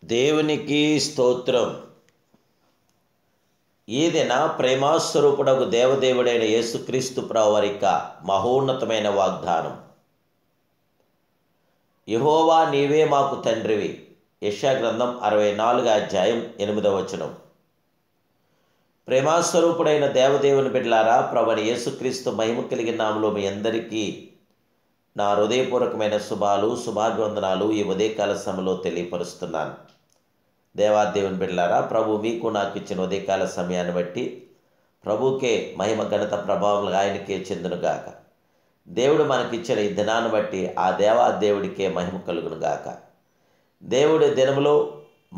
దేవునికి స్తోత్రం. ఈ దిన ప్రేమాస్వరూపుడగు దేవదేవుడైన యేసుక్రీస్తు ప్రభువారి యొక్క మహోన్నతమైన వాగ్దానం. యెహోవా నీవే మాకు తండ్రివి. యెషయా గ్రంథం 64 అధ్యాయం 8వ వచనం. ప్రేమాస్వరూపుడైన దేవదేవుని బిడ్డలారా, ప్రభువైన యేసుక్రీస్తు మహిమ కలిగిన నామములో మీ అందరికీ నా హృదయపూర్వకమైన శుభాభివందనాలు ఈ ఉదయకాల సమయంలో తెలియపరుస్తున్నాను. దేవాదేవుని బిడ్డలారా, ప్రభు మీకు నాకు ఇచ్చిన ఉదయకాల సమయాన్ని బట్టి ప్రభుకే మహిమ ఘనత ప్రభావములు ఆయనకే చెందునుగాక. దేవుడు మనకిచ్చిన ఈ దినాన్ని బట్టి ఆ దేవాదేవుడికే మహిమ కలుగునుగాక. దేవుడి దినములో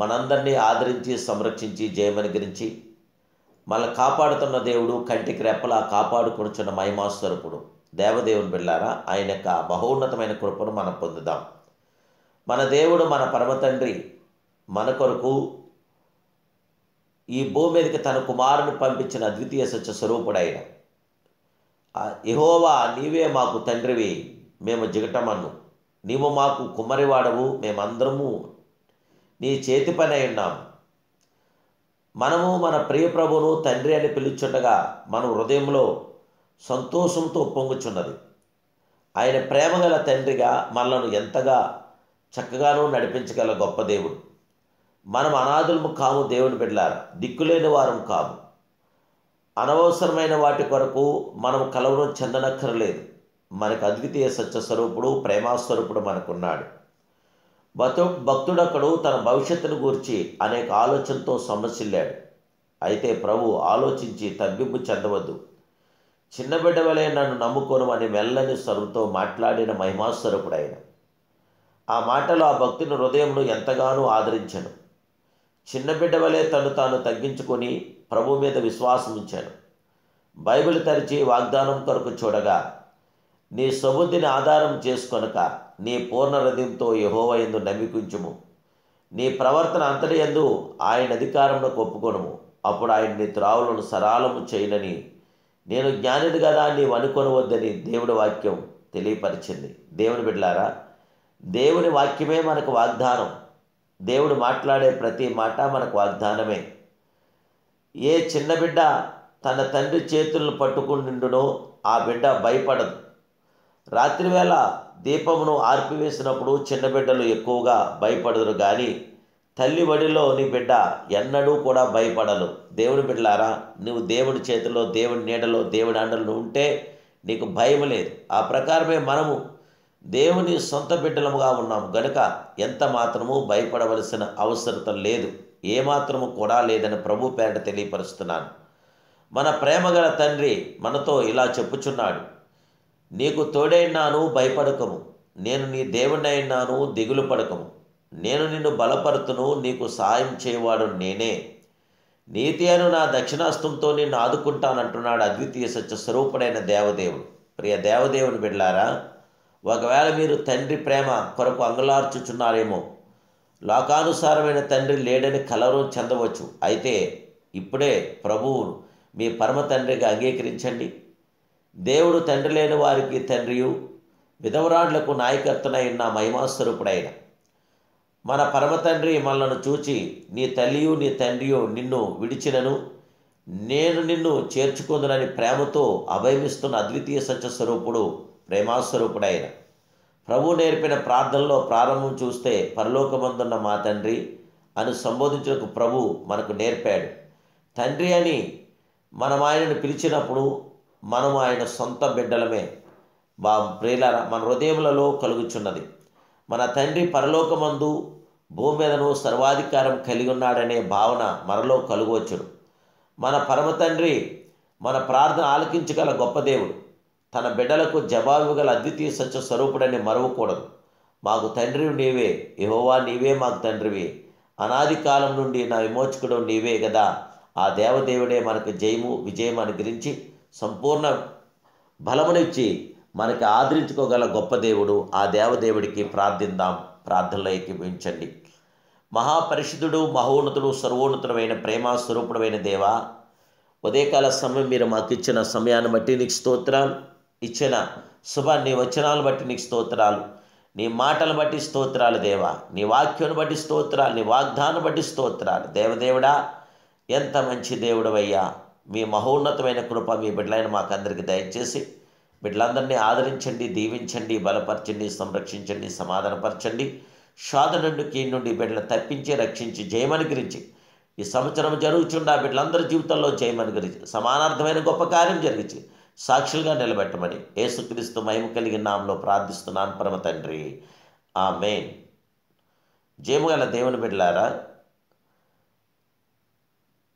మనందరినీ ఆదరించి సంరక్షించి జయమనుగ్రహించి మనల్ని కాపాడుతున్న దేవుడు, కంటికి రెప్పలా కాపాడుకొనుచున్న మహిమాస్వరూపుడు దేవదేవుని బిడ్డలారా, ఆయన యొక్క మహోన్నతమైన కృపను మనం పొందుదాం. మన దేవుడు, మన పరమ తండ్రి మన కొరకు ఈ భూమి మీదకి తన కుమారుని పంపించిన అద్వితీయ సత్య స్వరూపుడైన యెహోవా నీవే మాకు తండ్రివి, మేము జిగటమన్ను, నీవు మాకు కుమ్మరివాడవు, మేమందరము నీ చేతి పని అయి ఉన్నాము. మనము మన ప్రియ ప్రభువును తండ్రి అని పిలుచుండగా మన హృదయంలో సంతోషంతో పొంగుచున్నది. ఆయన ప్రేమగల తండ్రిగా మనలను ఎంతగా చక్కగానూ నడిపించగల గొప్ప దేవుడు. మనం అనాథులము కాము, దేవుని బిడ్డలారా, దిక్కులేని వారం కాము. అనవసరమైన వాటి కొరకు మనం కలవరం చెందనక్కర్లేదు. మనకు అద్వితీయ సత్యస్వరూపుడు, ప్రేమాస్వరూపుడు మనకున్నాడు. భక్తుడొకడు తన భవిష్యత్తును గూర్చి అనేక ఆలోచనతో సొమ్మసిల్లాడు. అయితే ప్రభు ఆలోచించి తగ్గింపు చెందవద్దు, చిన్న బిడ్డ వలె నన్ను నమ్ముకోను అని మెల్లని స్వరంతో మాట్లాడిన మహిమాస్వరూపుడు ఆయన. ఆ మాటలు ఆ భక్తుని హృదయంలో ఎంతగానో ఆదరించాను. చిన్న బిడ్డ వలె తను తాను తగ్గించుకొని ప్రభు మీద విశ్వాసం ఉంచాను. బైబిల్ తెరిచి వాగ్దానం కొరకు చూడగా, నీ సబుద్ధిని ఆధారం చేసుకొనక నీ పూర్ణ హృదయంతో యెహోవా యందు నమ్మికుంచుము. నీ ప్రవర్తన అంతటి యందు ఆయన అధికారంలో ఒప్పుకొనుము. అప్పుడు ఆయన నీ త్రావులను సరాలము చేయనని నేను జ్ఞానిని కదా నీవు అనుకొనవద్దని దేవుడి వాక్యం తెలియపరిచింది. దేవుని బిడ్డలారా, దేవుని వాక్యమే మనకు వాగ్దానం. దేవుడు మాట్లాడే ప్రతి మాట మనకు వాగ్దానమే. ఏ చిన్న బిడ్డ తన తండ్రి చేతులను పట్టుకుని నిండునో ఆ బిడ్డ భయపడదు. రాత్రివేళ దీపమును ఆర్పివేసినప్పుడు చిన్న బిడ్డలు ఎక్కువగా భయపడదురు, కానీ తల్లి వడిలోని బిడ్డ ఎన్నడూ కూడా భయపడలు. దేవుని బిడ్డలారా, నువ్వు దేవుడి చేతిలో, దేవుడి నీడలో, దేవుడి అండలో ఉంటే నీకు భయం లేదు. ఆ ప్రకారమే మనము దేవుని సొంత బిడ్డలముగా ఉన్నాము గనుక ఎంత మాత్రము భయపడవలసిన అవసరం లేదు, ఏమాత్రము కూడా లేదని ప్రభు పేరట తెలియపరుస్తున్నాను. మన ప్రేమగల తండ్రి మనతో ఇలా చెప్పుచున్నాడు, నీకు తోడైనాను, భయపడకము, నేను నీ దేవుడైనాను, దిగులు పడకము, నేను నిన్ను బలపరుతును, నీకు సహాయం చేయవాడు నేనే, నీతి అను నా దక్షిణాస్తంతో నిన్ను ఆదుకుంటానంటున్నాడు అద్వితీయ సత్య స్వరూపుడైన దేవదేవుడు. ప్రియ దేవదేవుని బిడ్డలారా, ఒకవేళ మీరు తండ్రి ప్రేమ కొరకు అంగలార్చుచున్నారేమో, లోకానుసారమైన తండ్రి లేడని కలవరం చెందవచ్చు. అయితే ఇప్పుడే ప్రభువు మీ పరమ తండ్రిగా అంగీకరించండి. దేవుడు తండ్రి లేని వారికి తండ్రియు, విధవరాండ్లకు నాయకత్వనై ఉన్న మహిమాస్వరూపుడైన మన పరమ తండ్రి మనలను చూచి, నీ తల్లియు నీ తండ్రియు నిన్ను విడిచినను నేను నిన్ను చేర్చుకుందునని ప్రేమతో అభయమిస్తున్న అద్వితీయ సత్య స్వరూపుడు, ప్రేమాస్వరూపుడైన ప్రభు నేర్పిన ప్రార్థనలో ప్రారంభం చూస్తే పరలోకమందున్న మా తండ్రి అని సంబోధించుటకు ప్రభు మనకు నేర్పాడు. తండ్రి అని మనం ఆయనను పిలిచినప్పుడు మనం ఆయన సొంత బిడ్డలమే. ప్రియులారా, మన హృదయములలో కలుగుచున్నది. మన తండ్రి పరలోకమందు భూమి మీదను సర్వాధికారం కలిగి ఉన్నాడనే భావన మనలో కలుగవచ్చును. మన పరమ తండ్రి మన ప్రార్థన ఆలకించగల గొప్ప దేవుడు. తన బిడ్డలకు జవాబు గల అద్వితీయ సత్య స్వరూపుడని మరవకూడదు. మాకు తండ్రి నీవే, యెహోవా నీవే మాకు తండ్రివి, అనాది కాలం నుండి నా విమోచకుడు నీవే కదా. ఆ దేవదేవుడే మనకు జయము విజయం అనుగ్రహించి సంపూర్ణ బలమునిచ్చి మనకి ఆదరించుకోగల గొప్ప దేవుడు. ఆ దేవదేవుడికి ప్రార్థిద్దాం. ప్రార్థనలో ఏకీభవించండి. మహాపరిశుద్ధుడు, మహోన్నతుడు, సర్వోన్నతుడమైన ప్రేమాస్వరూపుడమైన దేవా, ఉదయకాల సమయం మీరు మాకు ఇచ్చిన సమయాన్ని బట్టి నీకు స్తోత్రాలు. ఇచ్చిన శుభాన్ని వచనాలను బట్టి నీకు స్తోత్రాలు. నీ మాటలు బట్టి స్తోత్రాలు దేవా, నీ వాక్యం బట్టి స్తోత్రాలు, నీ వాగ్దానం బట్టి స్తోత్రాలు. దేవదేవుడా, ఎంత మంచి దేవుడవయ్యా. మీ మహోన్నతమైన కృప మీ బిడ్డలైన మాకందరికి దయచేసి బిడ్డలందరినీ ఆదరించండి, దీవించండి, బలపరచండి, సంరక్షించండి, సమాధానపరచండి. శోధన నుండి కీడు నుండి బిడ్డలు తప్పించి రక్షించి జయమనుగ్రహించి ఈ సంవత్సరం జరుగుచుండా బిడ్డలందరి జీవితంలో జయమనుగ్రహించి సమానార్థమైన గొప్ప కార్యం జరిగించి సాక్షులుగా నిలబెట్టమని యేసుక్రీస్తు మహిమ కలిగిన నామములో ప్రార్థిస్తున్నాను పరమ తండ్రి, ఆమేన్. జయముగల దేవుని బిడ్డలారా,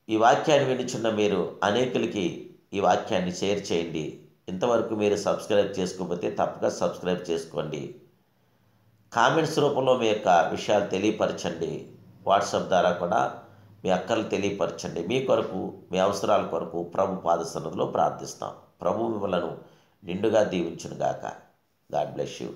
ఈ వాక్యాన్ని వినిచున్న మీరు అనేకులకి ఈ వాక్యాన్ని షేర్ చేయండి. ఇంతవరకు మీరు సబ్స్క్రైబ్ చేసుకోకపోతే తప్పక సబ్స్క్రైబ్ చేసుకోండి. కామెంట్స్ రూపంలో మీ యొక్క విషయాలు తెలియపరచండి. వాట్సాప్ ద్వారా కూడా మీ అక్కలు తెలియపరచండి. మీ కొరకు, మీ అవసరాల కొరకు ప్రభు పాదసన్నిధిలో ప్రార్థిస్తాం. ప్రభు మిమ్మలను నిండుగా దీవించునుగాక. God bless you.